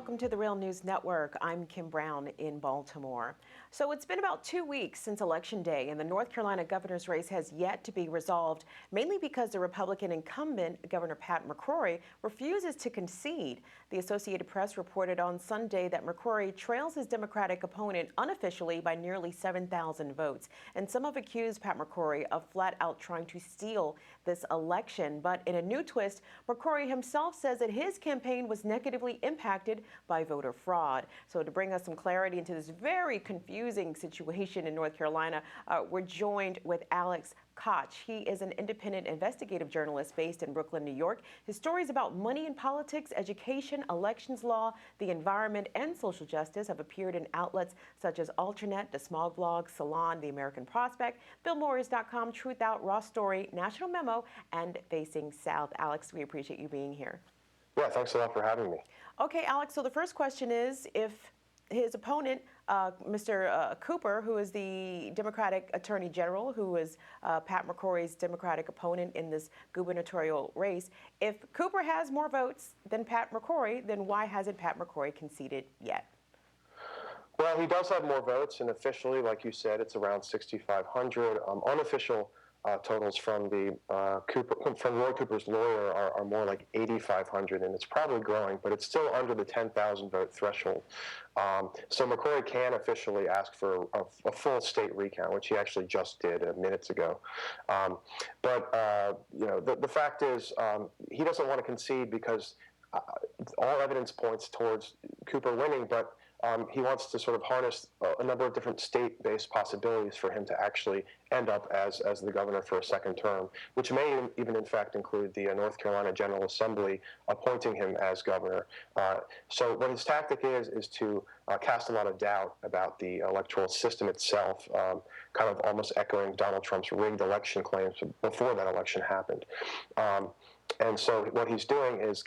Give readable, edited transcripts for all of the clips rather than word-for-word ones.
welcome to the Real News Network. I'm Kim Brown in Baltimore. So it's been about 2 weeks since Election Day, and the North Carolina governor's race has yet to be resolved, mainly because the Republican incumbent, Governor Pat McCrory, refuses to concede. The Associated Press reported on Sunday that McCrory trails his Democratic opponent unofficially by nearly 7,000 votes. And some have accused Pat McCrory of flat out trying to steal this election. But in a new twist, McCrory himself says that his campaign was negatively impacted by voter fraud. So to bring us some clarity into this very confusing situation in North Carolina, we're joined with Alex Kotch. He is an independent investigative journalist based in Brooklyn, New York. His stories about money in politics, education, elections law, the environment, and social justice have appeared in outlets such as Alternet, The Smog Blog, Salon, The American Prospect, BillMorris.com, Truth Out, Raw Story, National Memo, and Facing South. Alex, we appreciate you being here. Yeah, thanks a lot for having me. Okay, Alex, so the first question is, if his opponent, Mr. Cooper, who is the Democratic Attorney General, who is Pat McCrory's Democratic opponent in this gubernatorial race, if Cooper has more votes than Pat McCrory, then why hasn't Pat McCrory conceded yet? Well, he does have more votes, and officially, like you said, it's around 6,500. Unofficial totals from Roy Cooper's lawyer are more like 8,500, and it's probably growing, but it's still under the 10,000 vote threshold. So McCrory can officially ask for a full state recount, which he actually just did minutes ago. But the fact is, he doesn't want to concede because all evidence points towards Cooper winning, but he wants to sort of harness a number of different state-based possibilities for him to actually end up as the governor for a second term, which may even in fact include the North Carolina General Assembly appointing him as governor. So what his tactic is to cast a lot of doubt about the electoral system itself, kind of almost echoing Donald Trump's rigged election claims before that election happened. And so what he's doing is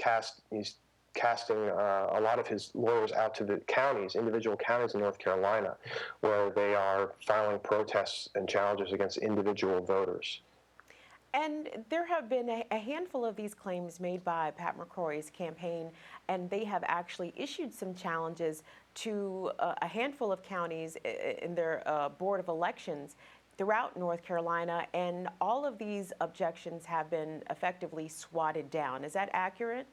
casting a lot of his lawyers out to the counties, individual counties in North Carolina, where they are filing protests and challenges against individual voters. And there have been a handful of these claims made by Pat McCrory's campaign, and they have actually issued some challenges to a handful of counties in their Board of Elections throughout North Carolina, and all of these objections have been effectively swatted down. Is that accurate?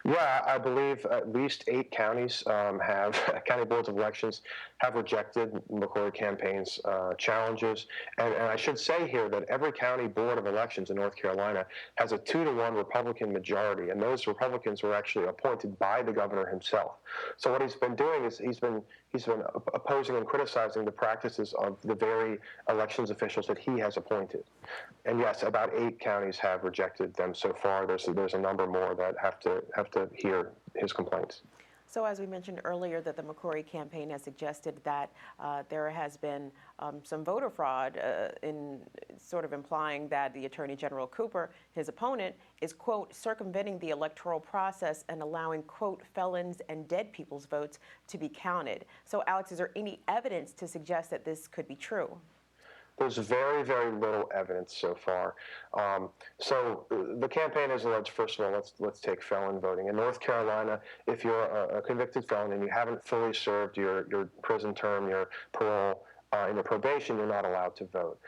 Yeah, I believe at least 8 counties county boards of elections have rejected McCrory campaign's challenges. And I should say here that every county board of elections in North Carolina has a 2-to-1 Republican majority, and those Republicans were actually appointed by the governor himself. So what he's been doing is he's been opposing and criticizing the practices of the very elections officials that he has appointed. And yes, about 8 counties have rejected them so far. There's a number more that have to hear his complaints. So as we mentioned earlier, that the McCrory campaign has suggested that there has been some voter fraud, in sort of implying that the Attorney General Cooper, his opponent, is, quote, circumventing the electoral process and allowing, quote, felons and dead people's votes to be counted. So, Alex, is there any evidence to suggest that this could be true? There's very, very little evidence so far. So the campaign has alleged, first of all, let's take felon voting. In North Carolina, if you're a convicted felon and you haven't fully served your prison term, your parole, and your probation, you're not allowed to vote.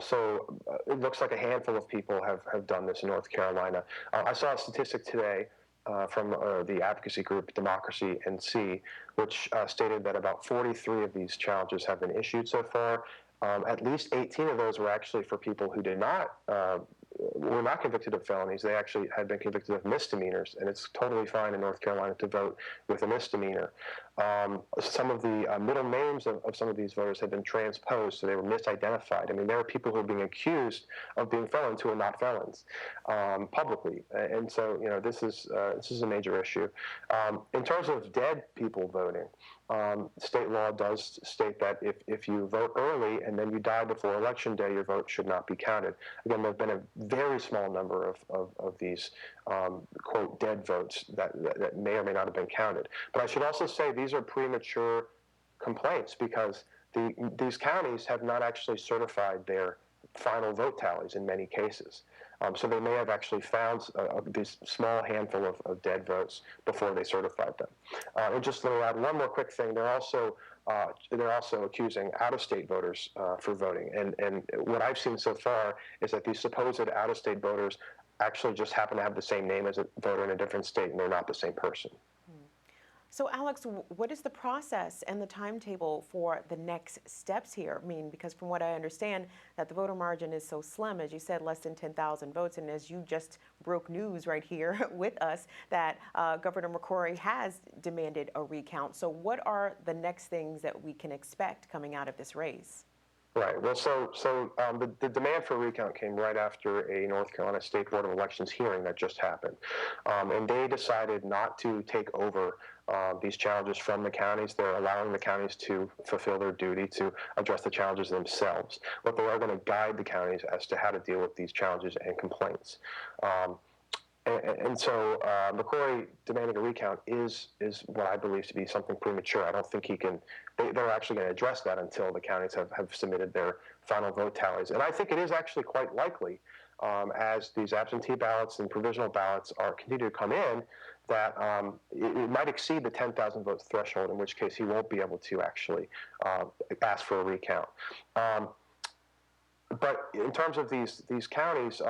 So it looks like a handful of people have done this in North Carolina. I saw a statistic today from the advocacy group Democracy NC, which stated that about 43 of these challenges have been issued so far. At least 18 of those were actually for people who were not convicted of felonies. They actually had been convicted of misdemeanors, and it's totally fine in North Carolina to vote with a misdemeanor. Some of the middle names of some of these voters had been transposed, so they were misidentified. I mean, there are people who are being accused of being felons who are not felons publicly, and so this is a major issue. In terms of dead people voting, state law does state that if you vote early and then you die before Election Day, your vote should not be counted. Again, there have been a very small number of these, quote, dead votes that may or may not have been counted. But I should also say these are premature complaints because these counties have not actually certified their final vote tallies in many cases. So they may have actually found this small handful of dead votes before they certified them. And just let me add one more quick thing. They're also accusing out-of-state voters for voting. And what I've seen so far is that these supposed out-of-state voters actually just happen to have the same name as a voter in a different state, and they're not the same person. So, Alex, what is the process and the timetable for the next steps here? I mean, because from what I understand, that the voter margin is so slim, as you said, less than 10,000 votes, and as you just broke news right here with us, that Governor McCrory has demanded a recount. So what are the next things that we can expect coming out of this race? Right. Well, the demand for a recount came right after a North Carolina State Board of Elections hearing that just happened. And they decided not to take over these challenges from the counties. They're allowing the counties to fulfill their duty to address the challenges themselves. But they are going to guide the counties as to how to deal with these challenges and complaints. So McCrory demanding a recount is what I believe to be something premature. I don't think he can. They're actually going to address that until the counties have submitted their final vote tallies. And I think it is actually quite likely, as these absentee ballots and provisional ballots continue to come in, that it might exceed the 10,000 votes threshold, in which case he won't be able to actually ask for a recount. But in terms of these counties,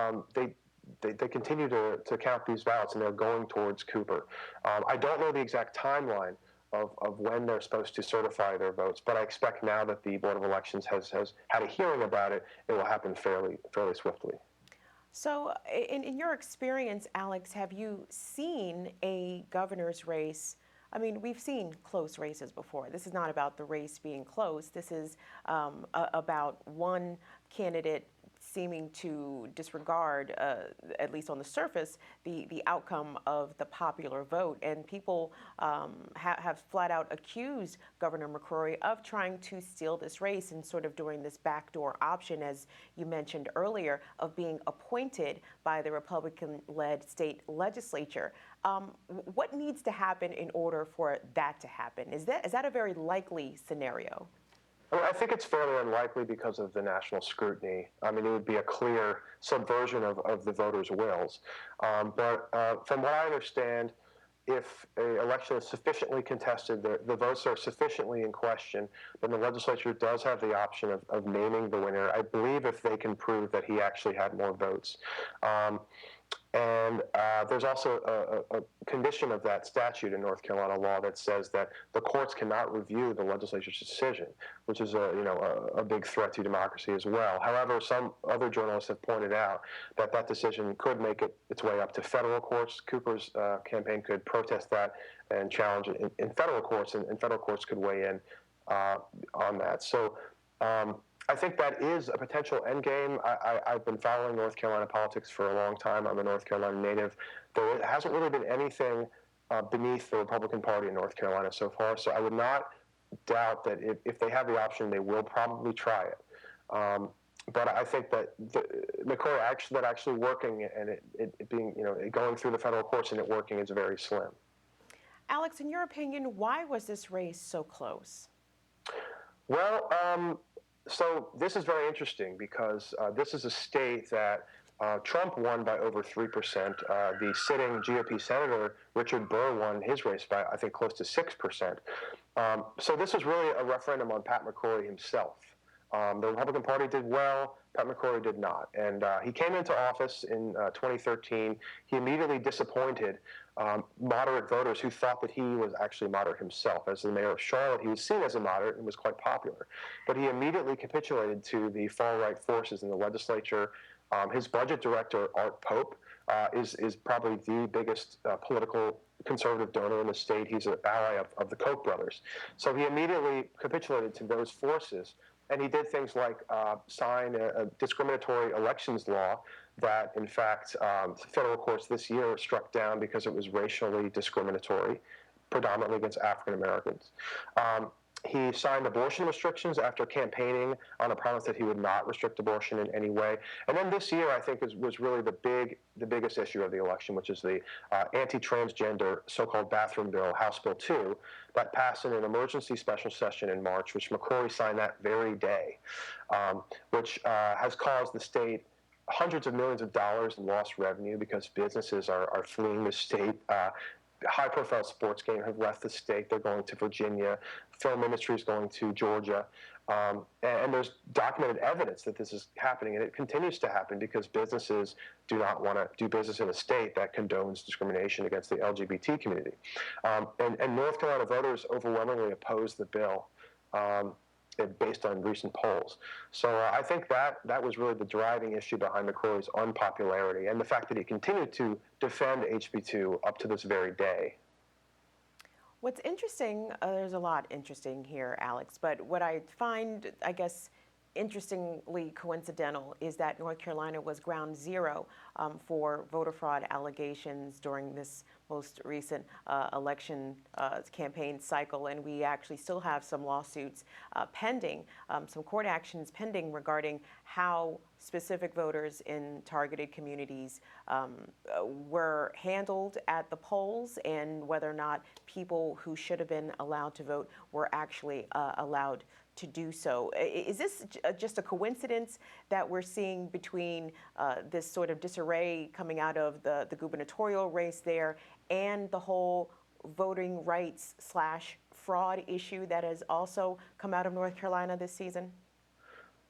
they continue to count these ballots, and they're going towards Cooper. I don't know the exact timeline of when they're supposed to certify their votes, but I expect now that the Board of Elections has had a hearing about it, it will happen fairly swiftly. So in your experience, Alex, have you seen a governor's race? I mean, we've seen close races before. This is not about the race being close. This is about one candidate seeming to disregard, at least on the surface, the outcome of the popular vote. And people have flat out accused Governor McCrory of trying to steal this race and sort of doing this backdoor option, as you mentioned earlier, of being appointed by the Republican-led state legislature. What needs to happen in order for that to happen? Is that a very likely scenario? I think it's fairly unlikely because of the national scrutiny. I mean, it would be a clear subversion of the voters' wills. But from what I understand, if an election is sufficiently contested, the votes are sufficiently in question, then the legislature does have the option of naming the winner. I believe if they can prove that he actually had more votes. And there's also a condition of that statute in North Carolina law that says that the courts cannot review the legislature's decision, which is a big threat to democracy as well. However, some other journalists have pointed out that that decision could make its way up to federal courts. Cooper's campaign could protest that and challenge it in federal courts, and federal courts could weigh in on that. So I think that is a potential endgame. I've been following North Carolina politics for a long time. I'm a North Carolina native. There hasn't really been anything beneath the Republican Party in North Carolina so far, so I would not doubt that if they have the option, they will probably try it. But I think that McCrory actually working and it being, going through the federal courts and it working is very slim. Alex, in your opinion, why was this race so close? Well, so this is very interesting because this is a state that Trump won by over 3%. The sitting GOP Senator Richard Burr won his race by, I think, close to 6%. So this was really a referendum on Pat McCrory himself. The Republican Party did well, Pat McCrory did not. And he came into office in 2013. He immediately disappointed moderate voters who thought that he was actually moderate himself. As the mayor of Charlotte, he was seen as a moderate and was quite popular. But he immediately capitulated to the far-right forces in the legislature. His budget director, Art Pope, is probably the biggest political conservative donor in the state. He's an ally of the Koch brothers. So he immediately capitulated to those forces. And he did things like sign a discriminatory elections law that, in fact, federal courts this year struck down because it was racially discriminatory, predominantly against African Americans. He signed abortion restrictions after campaigning on a promise that he would not restrict abortion in any way. And then this year, I think, was really the biggest issue of the election, which is the anti-transgender so-called bathroom bill, House Bill 2, that passed in an emergency special session in March, which McCrory signed that very day, which has caused the state hundreds of millions of dollars in lost revenue because businesses are fleeing the state. High-profile sports games have left the state. They're going to Virginia. Film industry is going to Georgia. And there's documented evidence that this is happening, and it continues to happen because businesses do not want to do business in a state that condones discrimination against the LGBT community. And North Carolina voters overwhelmingly oppose the bill. Based on recent polls. So I think that was really the driving issue behind McCrory's unpopularity and the fact that he continued to defend HB2 up to this very day. What's interesting, there's a lot interesting here, Alex, but what I find, I guess, interestingly coincidental is that North Carolina was ground zero for voter fraud allegations during this most recent election campaign cycle, and we actually still have some lawsuits pending, some court actions pending regarding how specific voters in targeted communities were handled at the polls and whether or not people who should have been allowed to vote were actually allowed to do so. Is this just a coincidence that we're seeing between this sort of disarray coming out of the gubernatorial race there and the whole voting rights / fraud issue that has also come out of North Carolina this season?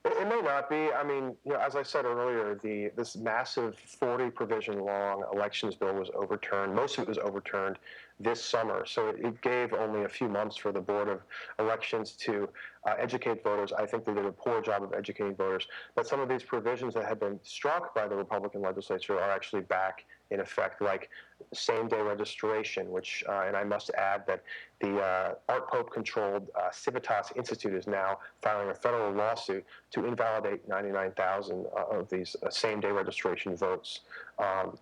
It may not be. I mean, as I said earlier, this massive 40 provision long elections bill was overturned. Most of it was overturned this summer. So it gave only a few months for the Board of Elections to educate voters. I think they did a poor job of educating voters. But some of these provisions that had been struck by the Republican legislature are actually back in effect, like same-day registration, which, and I must add that the Art Pope-controlled Civitas Institute is now filing a federal lawsuit to invalidate 99,000 of these same-day registration votes,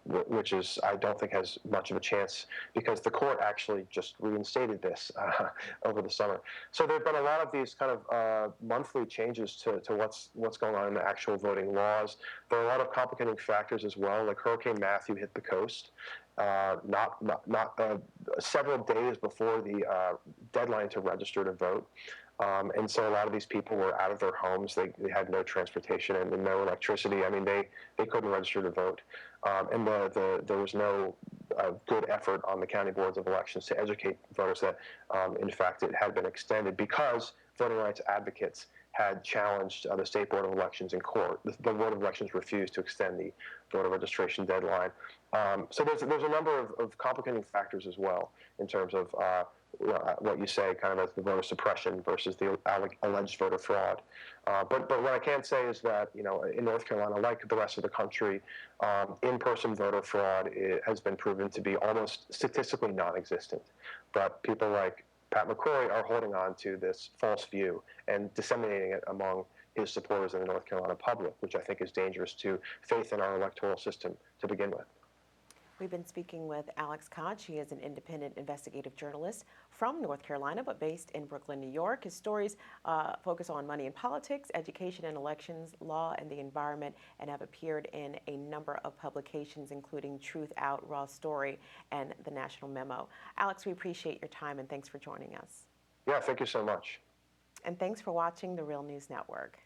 which is, I don't think has much of a chance because the court actually just reinstated this over the summer. So there have been a lot of these kind of monthly changes to what's going on in the actual voting laws. There are a lot of complicating factors as well, like Hurricane Matthew hit the coast. Several days before the deadline to register to vote. And so a lot of these people were out of their homes. They had no transportation and no electricity. I mean, they couldn't register to vote. And there was no good effort on the county boards of elections to educate voters that, in fact, it had been extended because voting rights advocates had challenged the State Board of Elections in court. The Board of Elections refused to extend the voter registration deadline. So there's a number of complicating factors as well in terms of what you say kind of as the voter suppression versus the alleged voter fraud. But what I can say is that, in North Carolina, like the rest of the country, in-person voter fraud has been proven to be almost statistically non-existent. But people like Pat McCrory are holding on to this false view and disseminating it among his supporters in the North Carolina public, which I think is dangerous to faith in our electoral system to begin with. We've been speaking with Alex Kotch. He is an independent investigative journalist from North Carolina, but based in Brooklyn, New York. His stories focus on money and politics, education and elections, law and the environment, and have appeared in a number of publications, including Truth Out, Raw Story, and The National Memo. Alex, we appreciate your time, and thanks for joining us. Yeah, thank you so much. And thanks for watching the Real News Network.